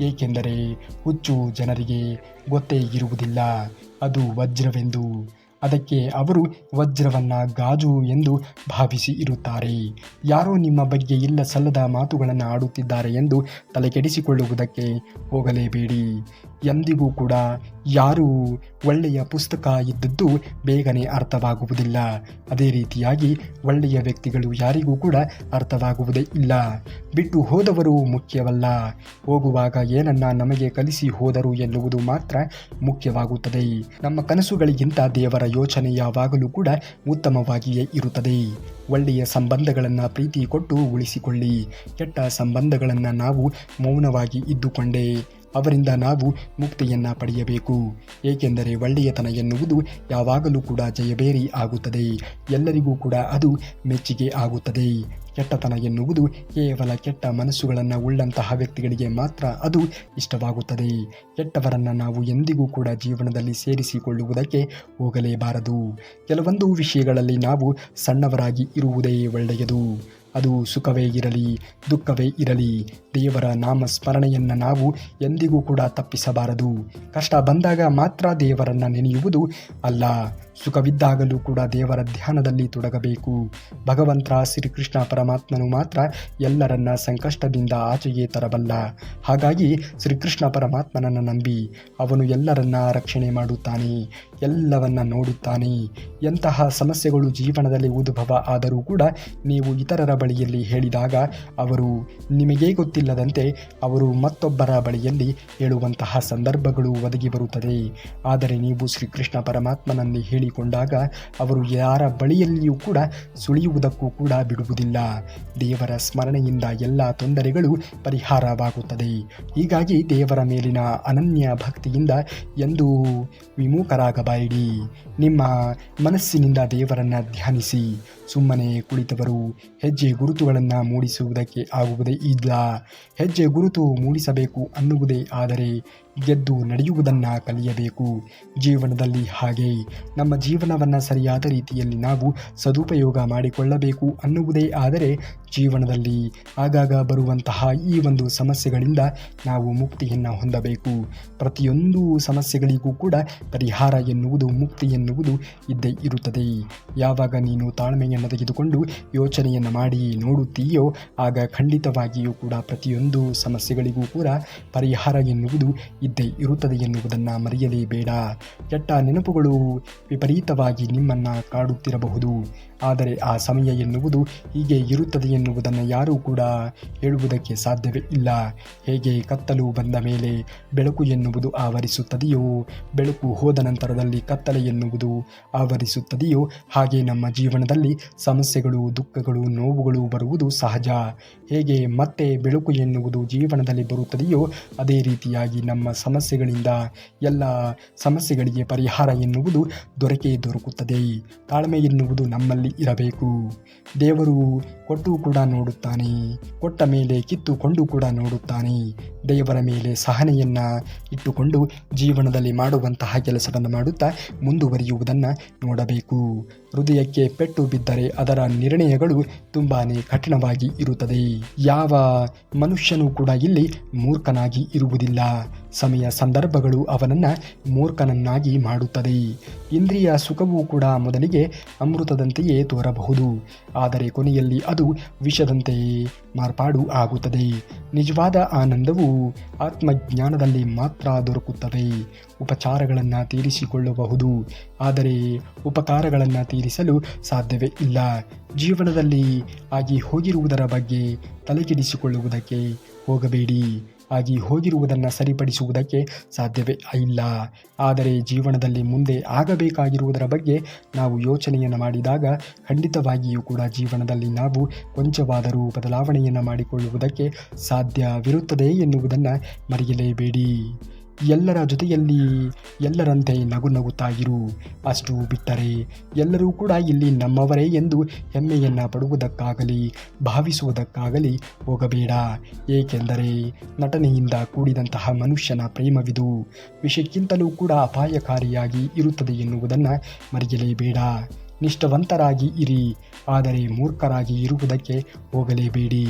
ಏಕೆಂದರೆ ಹುಚ್ಚು ಜನರಿಗೆ ಗೊತ್ತೇ ಇರುವುದಿಲ್ಲ ಅದು ವಜ್ರವೆಂದು. ಅದಕ್ಕೆ ಅವರು ವಜ್ರವನ್ನು ಗಾಜು ಎಂದು ಭಾವಿಸಿ ಇರುತ್ತಾರೆ. ಯಾರೋ ನಿಮ್ಮ ಬಗ್ಗೆ ಇಲ್ಲ ಸಲ್ಲದ ಮಾತುಗಳನ್ನು ಆಡುತ್ತಿದ್ದಾರೆ ಎಂದು ತಲೆಕೆಡಿಸಿಕೊಳ್ಳುವುದಕ್ಕೆ ಹೋಗಲೇಬೇಡಿ. ಎಂದಿಗೂ ಕೂಡ ಯಾರೂ ಒಳ್ಳೆಯ ಪುಸ್ತಕ ಇದ್ದದ್ದು ಬೇಗನೆ ಅರ್ಥವಾಗುವುದಿಲ್ಲ. ಅದೇ ರೀತಿಯಾಗಿ ಒಳ್ಳೆಯ ವ್ಯಕ್ತಿಗಳು ಯಾರಿಗೂ ಕೂಡ ಅರ್ಥವಾಗುವುದೇ ಇಲ್ಲ. ಬಿಟ್ಟು ಹೋದವರು ಮುಖ್ಯವಲ್ಲ, ಹೋಗುವಾಗ ಏನನ್ನ ನಮಗೆ ಕಲಿಸಿ ಹೋದರು ಎನ್ನುವುದು ಮಾತ್ರ ಮುಖ್ಯವಾಗುತ್ತದೆ. ನಮ್ಮ ಕನಸುಗಳಿಗಿಂತ ದೇವರ ಯೋಚನೆ ಯಾವಾಗಲೂ ಕೂಡ ಉತ್ತಮವಾಗಿಯೇ ಇರುತ್ತದೆ. ಒಳ್ಳೆಯ ಸಂಬಂಧಗಳನ್ನು ಪ್ರೀತಿ ಕೊಟ್ಟು ಉಳಿಸಿಕೊಳ್ಳಿ. ಕೆಟ್ಟ ಸಂಬಂಧಗಳನ್ನು ನಾವು ಮೌನವಾಗಿ ಇದ್ದುಕೊಂಡೇ ಅವರಿಂದ ನಾವು ಮುಕ್ತಿಯನ್ನು ಪಡೆಯಬೇಕು. ಏಕೆಂದರೆ ಒಳ್ಳೆಯತನ ಎನ್ನುವುದು ಯಾವಾಗಲೂ ಕೂಡ ಜಯಬೇರಿ ಆಗುತ್ತದೆ, ಎಲ್ಲರಿಗೂ ಕೂಡ ಅದು ಮೆಚ್ಚುಗೆ ಆಗುತ್ತದೆ. ಕೆಟ್ಟತನ ಎನ್ನುವುದು ಕೇವಲ ಕೆಟ್ಟ ಮನಸ್ಸುಗಳನ್ನು ಉಳ್ಳಂತಹ ವ್ಯಕ್ತಿಗಳಿಗೆ ಮಾತ್ರ ಅದು ಇಷ್ಟವಾಗುತ್ತದೆ. ಕೆಟ್ಟವರನ್ನು ನಾವು ಎಂದಿಗೂ ಕೂಡ ಜೀವನದಲ್ಲಿ ಸೇರಿಸಿಕೊಳ್ಳುವುದಕ್ಕೆ ಹೋಗಲೇಬಾರದು. ಕೆಲವೊಂದು ವಿಷಯಗಳಲ್ಲಿ ನಾವು ಸಣ್ಣವರಾಗಿ ಇರುವುದೇ ಒಳ್ಳೆಯದು. ಅದು ಸುಖವೇ ಇರಲಿ, ದುಃಖವೇ ಇರಲಿ, ದೇವರ ನಾಮಸ್ಮರಣೆಯನ್ನು ನಾವು ಎಂದಿಗೂ ಕೂಡ ತಪ್ಪಿಸಬಾರದು. ಕಷ್ಟ ಬಂದಾಗ ಮಾತ್ರ ದೇವರನ್ನು ನೆನೆಯುವುದು ಅಲ್ಲ, ಸುಖವಿದ್ದಾಗಲೂ ಕೂಡ ದೇವರ ಧ್ಯಾನದಲ್ಲಿ ತೊಡಗಬೇಕು. ಭಗವಂತ ಶ್ರೀಕೃಷ್ಣ ಪರಮಾತ್ಮನು ಮಾತ್ರ ಎಲ್ಲರನ್ನ ಸಂಕಷ್ಟದಿಂದ ಆಚೆಗೆ ತರಬಲ್ಲ. ಹಾಗಾಗಿ ಶ್ರೀಕೃಷ್ಣ ಪರಮಾತ್ಮನನ್ನು ನಂಬಿ, ಅವನು ಎಲ್ಲರನ್ನ ರಕ್ಷಣೆ ಮಾಡುತ್ತಾನೆ, ಎಲ್ಲವನ್ನ ನೋಡುತ್ತಾನೆ. ಎಂತಹ ಸಮಸ್ಯೆಗಳು ಜೀವನದಲ್ಲಿ ಉದ್ಭವ ಆದರೂ ಕೂಡ ನೀವು ಇತರರ ಬಳಿಯಲ್ಲಿ ಹೇಳಿದಾಗ ಅವರು ನಿಮಗೇ ಗೊತ್ತಿಲ್ಲದಂತೆ ಅವರು ಮತ್ತೊಬ್ಬರ ಬಳಿಯಲ್ಲಿ ಹೇಳುವಂತಹ ಸಂದರ್ಭಗಳು ಒದಗಿ ಬರುತ್ತದೆ. ಆದರೆ ನೀವು ಶ್ರೀಕೃಷ್ಣ ಪರಮಾತ್ಮನಲ್ಲಿ ಹೇಳಿಕೊಂಡಾಗ ಅವರು ಯಾರ ಬಳಿಯಲ್ಲಿಯೂ ಕೂಡ ಸುಳಿಯುವುದಕ್ಕೂ ಕೂಡ ಬಿಡುವುದಿಲ್ಲ. ದೇವರ ಸ್ಮರಣೆಯಿಂದ ಎಲ್ಲ ತೊಂದರೆಗಳು ಪರಿಹಾರವಾಗುತ್ತದೆ. ಹೀಗಾಗಿ ದೇವರ ಮೇಲಿನ ಅನನ್ಯ ಭಕ್ತಿಯಿಂದ ಎಂದೂ ವಿಮುಖರಾಗಬೇಡಿ. ನಿಮ್ಮ ಮನಸ್ಸಿನಿಂದ ದೇವರನ್ನ ಧ್ಯಾನಿಸಿ. ಸುಮ್ಮನೆ ಕುಳಿತವರು ಹೆಜ್ಜೆ ಗುರುತುಗಳನ್ನು ಮೂಡಿಸುವುದಕ್ಕೆ ಆಗುವುದೇ ಇಲ್ಲ. ಹೆಜ್ಜೆ ಗುರುತು ಮೂಡಿಸಬೇಕು ಅನ್ನುವುದೇ ಆದರೆ ಗೆದ್ದು ನಡೆಯುವುದನ್ನು ಕಲಿಯಬೇಕು. ಜೀವನದಲ್ಲಿ ಹಾಗೆ ನಮ್ಮ ಜೀವನವನ್ನು ಸರಿಯಾದ ರೀತಿಯಲ್ಲಿ ನಾವು ಸದುಪಯೋಗ ಮಾಡಿಕೊಳ್ಳಬೇಕು ಅನ್ನುವುದೇ ಆದರೆ ಜೀವನದಲ್ಲಿ ಆಗಾಗ ಬರುವಂತಹ ಈ ಒಂದು ಸಮಸ್ಯೆಗಳಿಂದ ನಾವು ಮುಕ್ತಿಯನ್ನು ಹೊಂದಬೇಕು. ಪ್ರತಿಯೊಂದು ಸಮಸ್ಯೆಗಳಿಗೂ ಕೂಡ ಪರಿಹಾರ ಎನ್ನುವುದು, ಮುಕ್ತಿ ಎನ್ನುವುದು ಇದ್ದೇ ಇರುತ್ತದೆ. ಯಾವಾಗ ನೀನು ತಾಳ್ಮೆಯನ್ನು ತೆಗೆದುಕೊಂಡು ಯೋಚನೆಯನ್ನು ಮಾಡಿ ನೋಡುತ್ತೀಯೋ ಆಗ ಖಂಡಿತವಾಗಿಯೂ ಕೂಡ ಪ್ರತಿಯೊಂದು ಸಮಸ್ಯೆಗಳಿಗೂ ಕೂಡ ಪರಿಹಾರ ಎನ್ನುವುದು ಇದ್ದೇ ಇರುತ್ತದೆ ಎನ್ನುವುದನ್ನು ಮರೆಯಲೇಬೇಡ. ಕೆಟ್ಟ ನೆನಪುಗಳು ವಿಪರೀತವಾಗಿ ನಿಮ್ಮನ್ನು ಕಾಡುತ್ತಿರಬಹುದು, ಆದರೆ ಆ ಸಮಯ ಎನ್ನುವುದು ಹೀಗೆ ಇರುತ್ತದೆ ಎನ್ನುವುದನ್ನು ಯಾರೂ ಕೂಡ ಹೇಳುವುದಕ್ಕೆ ಸಾಧ್ಯವೇ ಇಲ್ಲ. ಹೇಗೆ ಕತ್ತಲು ಬಂದ ಮೇಲೆ ಬೆಳಕು ಎನ್ನುವುದು ಆವರಿಸುತ್ತದೆಯೋ, ಬೆಳಕು ಹೋದ ನಂತರದಲ್ಲಿ ಕತ್ತಲೆ ಎನ್ನುವುದು ಆವರಿಸುತ್ತದೆಯೋ, ಹಾಗೆ ನಮ್ಮ ಜೀವನದಲ್ಲಿ ಸಮಸ್ಯೆಗಳು, ದುಃಖಗಳು, ನೋವುಗಳು ಬರುವುದು ಸಹಜ. ಹೇಗೆ ಮತ್ತೆ ಬೆಳಕು ಎನ್ನುವುದು ಜೀವನದಲ್ಲಿ ಬರುತ್ತದೆಯೋ ಅದೇ ರೀತಿಯಾಗಿ ನಮ್ಮ ಸಮಸ್ಯೆಗಳಿಂದ ಎಲ್ಲ ಸಮಸ್ಯೆಗಳಿಗೆ ಪರಿಹಾರ ಎನ್ನುವುದು ದೊರಕುತ್ತದೆ. ತಾಳ್ಮೆ ಎನ್ನುವುದು ನಮ್ಮಲ್ಲಿ ಇರಬೇಕು. ದೇವರು ಕೊಟ್ಟು ಕೂಡ ನೋಡುತ್ತಾನೆ, ಕೊಟ್ಟ ಮೇಲೆ ಕಿತ್ತುಕೊಂಡು ಕೂಡ ನೋಡುತ್ತಾನೆ. ದೇವರ ಮೇಲೆ ಸಹನೆಯನ್ನು ಇಟ್ಟುಕೊಂಡು ಜೀವನದಲ್ಲಿ ಮಾಡುವಂತಹ ಕೆಲಸವನ್ನು ಮಾಡುತ್ತಾ ಮುಂದುವರಿಯುವುದನ್ನು ನೋಡಬೇಕು. ಹೃದಯಕ್ಕೆ ಪೆಟ್ಟು ಬಿದ್ದರೆ ಅದರ ನಿರ್ಣಯಗಳು ತುಂಬಾ ಕಠಿಣವಾಗಿ ಇರುತ್ತದೆ. ಯಾವ ಮನುಷ್ಯನೂ ಕೂಡ ಇಲ್ಲಿ ಮೂರ್ಖನಾಗಿ ಇರುವುದಿಲ್ಲ. ಸಮಯ ಸಂದರ್ಭಗಳು ಅವನನ್ನು ಮೂರ್ಖನನ್ನಾಗಿ ಮಾಡುತ್ತದೆ. ಇಂದ್ರಿಯ ಸುಖವೂ ಕೂಡ ಮೊದಲಿಗೆ ಅಮೃತದಂತೆಯೇ ತೋರಬಹುದು, ಆದರೆ ಕೊನೆಯಲ್ಲಿ ಅದು ವಿಷದಂತೆ ಮಾರ್ಪಾಡು ಆಗುತ್ತದೆ. ನಿಜವಾದ ಆನಂದವು ಆತ್ಮಜ್ಞಾನದಲ್ಲಿ ಮಾತ್ರ ದೊರಕುತ್ತವೆ. ಉಪಚಾರಗಳನ್ನು ತೀರಿಸಿಕೊಳ್ಳಬಹುದು, ಆದರೆ ಉಪಕಾರಗಳನ್ನು ತೀರಿಸಲು ಸಾಧ್ಯವೇ ಇಲ್ಲ. ಜೀವನದಲ್ಲಿ ಆಗಿ ಹೋಗಿರುವುದರ ಬಗ್ಗೆ ತಲೆಕೆಡಿಸಿಕೊಳ್ಳುವುದಕ್ಕೆ ಹೋಗಬೇಡಿ. ಆಗಿ ಹೋಗಿರುವುದನ್ನು ಸರಿಪಡಿಸುವುದಕ್ಕೆ ಸಾಧ್ಯವೇ ಇಲ್ಲ. ಆದರೆ ಜೀವನದಲ್ಲಿ ಮುಂದೆ ಆಗಬೇಕಾಗಿರುವುದರ ಬಗ್ಗೆ ನಾವು ಯೋಚನೆಯನ್ನು ಮಾಡಿದಾಗ ಖಂಡಿತವಾಗಿಯೂ ಕೂಡ ಜೀವನದಲ್ಲಿ ನಾವು ಕೊಂಚವಾದರೂ ಬದಲಾವಣೆಯನ್ನು ಮಾಡಿಕೊಳ್ಳುವುದಕ್ಕೆ ಸಾಧ್ಯವಿರುತ್ತದೆ ಎನ್ನುವುದನ್ನು ಮರೆಯಲೇಬೇಡಿ. ಎಲ್ಲರ ಜೊತೆಯಲ್ಲಿ ಎಲ್ಲರಂತೆ ನಗುತ್ತಾ ಇರು. ಅಷ್ಟು ಬಿಟ್ಟರೆ ಎಲ್ಲರೂ ಕೂಡ ಇಲ್ಲಿ ನಮ್ಮವರೇ ಎಂದು ಹೆಮ್ಮೆಯನ್ನು ಪಡುವುದಕ್ಕಾಗಲಿ ಭಾವಿಸುವುದಕ್ಕಾಗಲಿ ಹೋಗಬೇಡ. ಏಕೆಂದರೆ ನಟನೆಯಿಂದ ಕೂಡಿದಂತಹ ಮನುಷ್ಯನ ಪ್ರೇಮವಿದು ವಿಷಕ್ಕಿಂತಲೂ ಕೂಡ ಅಪಾಯಕಾರಿಯಾಗಿ ಇರುತ್ತದೆ ಎನ್ನುವುದನ್ನು ಮರೆಯಲೇಬೇಡ. ನಿಷ್ಠಾವಂತರಾಗಿ ಇರಿ, ಆದರೆ ಮೂರ್ಖರಾಗಿ ಇರುವುದಕ್ಕೆ ಹೋಗಲೇಬೇಡಿ.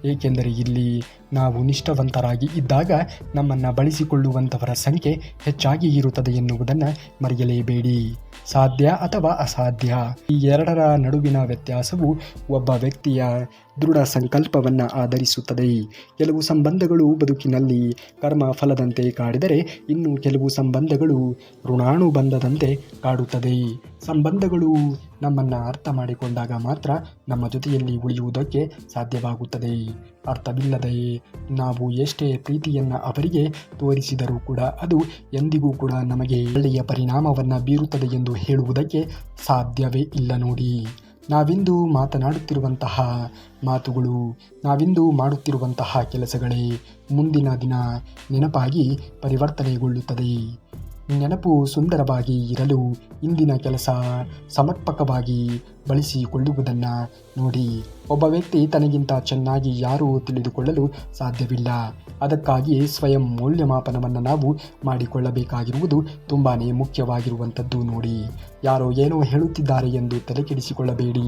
ಏಕೆಂದರೆ ಇಲ್ಲಿ ನಾವು ನಿಷ್ಠಾವಂತರಾಗಿ ಇದ್ದಾಗ ನಮ್ಮನ್ನು ಬಳಸಿಕೊಳ್ಳುವಂಥವರ ಸಂಖ್ಯೆ ಹೆಚ್ಚಾಗಿ ಇರುತ್ತದೆ ಎನ್ನುವುದನ್ನು ಮರೆಯಲೇಬೇಡಿ. ಸಾಧ್ಯ ಅಥವಾ ಅಸಾಧ್ಯ, ಈ ಎರಡರ ನಡುವಿನ ವ್ಯತ್ಯಾಸವು ಒಬ್ಬ ವ್ಯಕ್ತಿಯ ದೃಢ ಸಂಕಲ್ಪವನ್ನು ಆಧರಿಸುತ್ತದೆ. ಕೆಲವು ಸಂಬಂಧಗಳು ಬದುಕಿನಲ್ಲಿ ಕರ್ಮ ಫಲದಂತೆ ಕಾಡಿದರೆ, ಇನ್ನು ಕೆಲವು ಸಂಬಂಧಗಳು ಋಣಾನುಬಂಧದಂತೆ ಕಾಡುತ್ತದೆ. ಸಂಬಂಧಗಳು ನಮ್ಮನ್ನು ಅರ್ಥ ಮಾಡಿಕೊಂಡಾಗ ಮಾತ್ರ ನಮ್ಮ ಜೊತೆಯಲ್ಲಿ ಉಳಿಯುವುದಕ್ಕೆ ಸಾಧ್ಯವಾಗುತ್ತದೆ. ಅರ್ಥವಿಲ್ಲದೆ ನಾವು ಎಷ್ಟೇ ಪ್ರೀತಿಯನ್ನು ಅವರಿಗೆ ತೋರಿಸಿದರೂ ಕೂಡ ಅದು ಎಂದಿಗೂ ಕೂಡ ನಮಗೆ ಒಳ್ಳೆಯ ಪರಿಣಾಮವನ್ನು ಬೀರುತ್ತದೆ ಎಂದು ಹೇಳುವುದಕ್ಕೆ ಸಾಧ್ಯವೇ ಇಲ್ಲ ನೋಡಿ. ನಾವಿಂದು ಮಾತನಾಡುತ್ತಿರುವಂತಹ ಮಾತುಗಳು, ನಾವಿಂದು ಮಾಡುತ್ತಿರುವಂತಹ ಕೆಲಸಗಳೇ ಮುಂದಿನ ದಿನ ನೆನಪಾಗಿ ಪರಿವರ್ತನೆಗೊಳ್ಳುತ್ತದೆ. ನೆನಪು ಸುಂದರವಾಗಿ ಇರಲು ಇಂದಿನ ಕೆಲಸ ಸಮರ್ಪಕವಾಗಿ ಬಳಸಿಕೊಳ್ಳುವುದನ್ನು ನೋಡಿ. ಒಬ್ಬ ವ್ಯಕ್ತಿ ತನಗಿಂತ ಚೆನ್ನಾಗಿ ಯಾರೂ ತಿಳಿದುಕೊಳ್ಳಲು ಸಾಧ್ಯವಿಲ್ಲ. ಅದಕ್ಕಾಗಿ ಸ್ವಯಂ ಮೌಲ್ಯಮಾಪನವನ್ನು ನಾವು ಮಾಡಿಕೊಳ್ಳಬೇಕಾಗಿರುವುದು ತುಂಬಾ ಮುಖ್ಯವಾಗಿರುವಂಥದ್ದು ನೋಡಿ. ಯಾರೋ ಏನೋ ಹೇಳುತ್ತಿದ್ದಾರೆ ಎಂದು ತಲೆಕೆಡಿಸಿಕೊಳ್ಳಬೇಡಿ.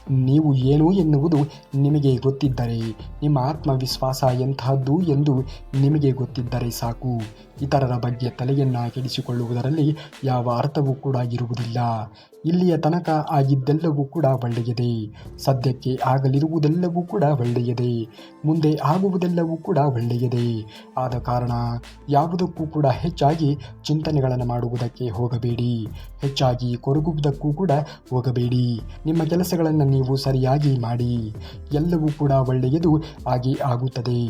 ನೀವು ಏನು ಎನ್ನುವುದು ನಿಮಗೆ ಗೊತ್ತಿದ್ದರೆ, ನಿಮ್ಮ ಆತ್ಮವಿಶ್ವಾಸ ಎಂತಹದ್ದು ಎಂದು ನಿಮಗೆ ಗೊತ್ತಿದ್ದರೆ ಸಾಕು. ಇತರರ ಬಗ್ಗೆ ತಲೆಯನ್ನು ಕೆಡಿಸಿಕೊಳ್ಳುವುದರಲ್ಲಿ ಯಾವ ಅರ್ಥವೂ ಕೂಡ ಇರುವುದಿಲ್ಲ. ಇಲ್ಲಿಯ ತನಕ ಆಗಿದ್ದೆಲ್ಲವೂ ಕೂಡ ಒಳ್ಳೆಯದೇ, ಸದ್ಯಕ್ಕೆ ಆಗಲಿರುವುದೆಲ್ಲವೂ ಕೂಡ ಒಳ್ಳೆಯದೇ, ಮುಂದೆ ಆಗುವುದೆಲ್ಲವೂ ಕೂಡ ಒಳ್ಳೆಯದೇ. ಆದ ಕಾರಣ ಯಾವುದಕ್ಕೂ ಕೂಡ ಹೆಚ್ಚಾಗಿ ಚಿಂತನೆಗಳನ್ನು ಮಾಡುವುದಕ್ಕೆ ಹೋಗಬೇಡಿ, ಹೆಚ್ಚಾಗಿ ಕೊರಗುವುದಕ್ಕೂ ಕೂಡ ಹೋಗಬೇಡಿ. ನಿಮ್ಮ ಕೆಲಸಗಳನ್ನು ನೀವು ಸರಿಯಾಗಿ ಮಾಡಿ, ಎಲ್ಲವೂ ಕೂಡ ಒಳ್ಳೆಯದು ಆಗಿ ಆಗುತ್ತದೆ.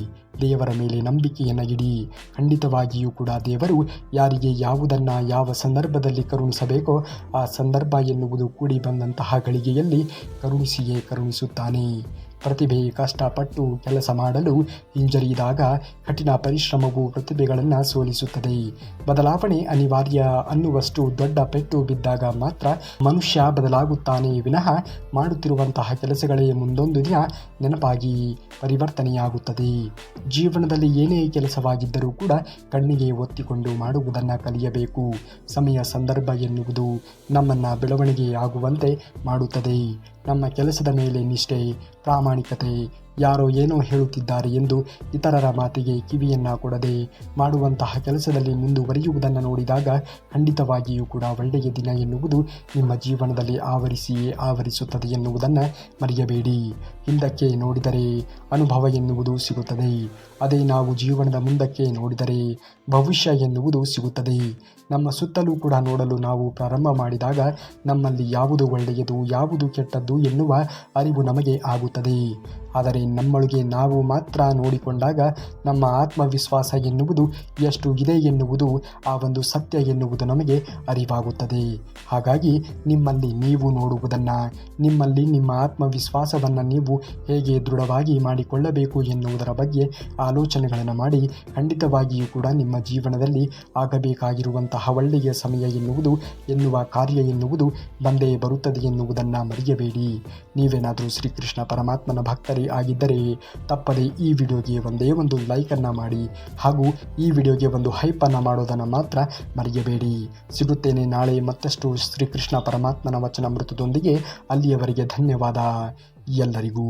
ದೇವರ ಮೇಲೆ ನಂಬಿಕೆಯನ್ನು ಇಡಿ. ಖಂಡಿತವಾಗಿಯೂ ಕೂಡ ದೇವರು ಯಾರಿಗೆ ಯಾವುದನ್ನು ಯಾವ ಸಂದರ್ಭದಲ್ಲಿ ಕರುಣಿಸಬೇಕೋ ಆ ಸಂದರ್ಭ ಎನ್ನುವುದು ಕೂಡಿ ಬಂದಂತಹ ಗಳಿಗೆಯಲ್ಲಿ ಕರುಣಿಸಿಯೇ ಕರುಣಿಸುತ್ತಾನೆ. ಪ್ರತಿಭೆ ಕಷ್ಟಪಟ್ಟು ಕೆಲಸ ಮಾಡಲು ಹಿಂಜರಿದಾಗ ಕಠಿಣ ಪರಿಶ್ರಮವು ಪ್ರತಿಭೆಗಳನ್ನು ಸೋಲಿಸುತ್ತದೆ. ಬದಲಾವಣೆ ಅನಿವಾರ್ಯ ಅನ್ನುವಷ್ಟು ದೊಡ್ಡ ಪೆಟ್ಟು ಬಿದ್ದಾಗ ಮಾತ್ರ ಮನುಷ್ಯ ಬದಲಾಗುತ್ತಾನೆ ವಿನಃ ಮಾಡುತ್ತಿರುವಂತಹ ಕೆಲಸಗಳೇ ಮುಂದೊಂದು ದಿನ ನೆನಪಾಗಿ ಪರಿವರ್ತನೆಯಾಗುತ್ತದೆ. ಜೀವನದಲ್ಲಿ ಏನೇ ಕೆಲಸವಾಗಿದ್ದರೂ ಕೂಡ ಕಣ್ಣಿಗೆ ಒತ್ತಿಕೊಂಡು ಮಾಡುವುದನ್ನು ಕಲಿಯಬೇಕು. ಸಮಯ ಸಂದರ್ಭ ಎನ್ನುವುದು ನಮ್ಮನ್ನು ಬೆಳವಣಿಗೆ ಆಗುವಂತೆ ಮಾಡುತ್ತದೆ. ನಮ್ಮ ಕೆಲಸದ ಮೇಲೆ ನಿಷ್ಠೆ, ಪ್ರಾಮಾಣಿಕತೆ, ಯಾರೋ ಏನೋ ಹೇಳುತ್ತಿದ್ದಾರೆ ಎಂದು ಇತರರ ಮಾತಿಗೆ ಕಿವಿಯನ್ನು ಕೊಡದೆ ಮಾಡುವಂತಹ ಕೆಲಸದಲ್ಲಿ ಮುಂದುವರಿಯುವುದನ್ನು ನೋಡಿದಾಗ ಖಂಡಿತವಾಗಿಯೂ ಕೂಡ ಒಳ್ಳೆಯ ದಿನ ಎನ್ನುವುದು ನಿಮ್ಮ ಜೀವನದಲ್ಲಿ ಆವರಿಸುತ್ತದೆ ಎನ್ನುವುದನ್ನು ಮರೆಯಬೇಡಿ. ಹಿಂದಕ್ಕೆ ನೋಡಿದರೆ ಅನುಭವ ಎನ್ನುವುದು ಸಿಗುತ್ತದೆ. ಅದೇ ನಾವು ಜೀವನದ ಮುಂದಕ್ಕೆ ನೋಡಿದರೆ ಭವಿಷ್ಯ ಎನ್ನುವುದು ಸಿಗುತ್ತದೆ. ನಮ್ಮ ಸುತ್ತಲೂ ಕೂಡ ನೋಡಲು ನಾವು ಪ್ರಾರಂಭ ಮಾಡಿದಾಗ ನಮ್ಮಲ್ಲಿ ಯಾವುದು ಒಳ್ಳೆಯದು ಯಾವುದು ಕೆಟ್ಟದ್ದು ಎನ್ನುವ ಅರಿವು ನಮಗೆ ಆಗುತ್ತದೆ. ಆದರೆ ನಮ್ಮೊಳಗೆ ನಾವು ಮಾತ್ರ ನೋಡಿಕೊಂಡಾಗ ನಮ್ಮ ಆತ್ಮವಿಶ್ವಾಸ ಎನ್ನುವುದು ಎಷ್ಟು ಇದೆ ಎನ್ನುವುದು, ಆ ಒಂದು ಸತ್ಯ ಎನ್ನುವುದು ನಮಗೆ ಅರಿವಾಗುತ್ತದೆ. ಹಾಗಾಗಿ ನಿಮ್ಮಲ್ಲಿ ನೀವು ನೋಡುವುದನ್ನು, ನಿಮ್ಮಲ್ಲಿ ನಿಮ್ಮ ಆತ್ಮವಿಶ್ವಾಸವನ್ನು ನೀವು ಹೇಗೆ ದೃಢವಾಗಿ ಮಾಡಿಕೊಳ್ಳಬೇಕು ಎನ್ನುವುದರ ಬಗ್ಗೆ ಆಲೋಚನೆಗಳನ್ನು ಮಾಡಿ ಖಂಡಿತವಾಗಿಯೂ ಕೂಡ ನಿಮ್ಮ ಜೀವನದಲ್ಲಿ ಆಗಬೇಕಾಗಿರುವಂತಹ ಒಳ್ಳೆಯ ಸಮಯ ಎನ್ನುವ ಕಾರ್ಯ ಎನ್ನುವುದು ಬಂದೇ ಬರುತ್ತದೆ ಎನ್ನುವುದನ್ನು ಮರೆಯಬೇಡಿ. ನೀವೇನಾದರೂ ಶ್ರೀಕೃಷ್ಣ ಪರಮಾತ್ಮನ ಭಕ್ತರೇ ಆಗಿದ್ದರೆ ತಪ್ಪದೆ ಈ ವಿಡಿಯೋಗೆ ಒಂದೇ ಒಂದು ಲೈಕನ್ನು ಮಾಡಿ ಹಾಗೂ ಈ ವಿಡಿಯೋಗೆ ಒಂದು ಹೈಪನ್ನು ಮಾಡೋದನ್ನು ಮಾತ್ರ ಮರೆಯಬೇಡಿ. ಸಿಗುತ್ತೇನೆ ನಾಳೆ ಮತ್ತಷ್ಟು ಶ್ರೀಕೃಷ್ಣ ಪರಮಾತ್ಮನ ವಚನಾಮೃತದೊಂದಿಗೆ. ಅಲ್ಲಿಯವರೆಗೆ ಧನ್ಯವಾದ ಎಲ್ಲರಿಗೂ.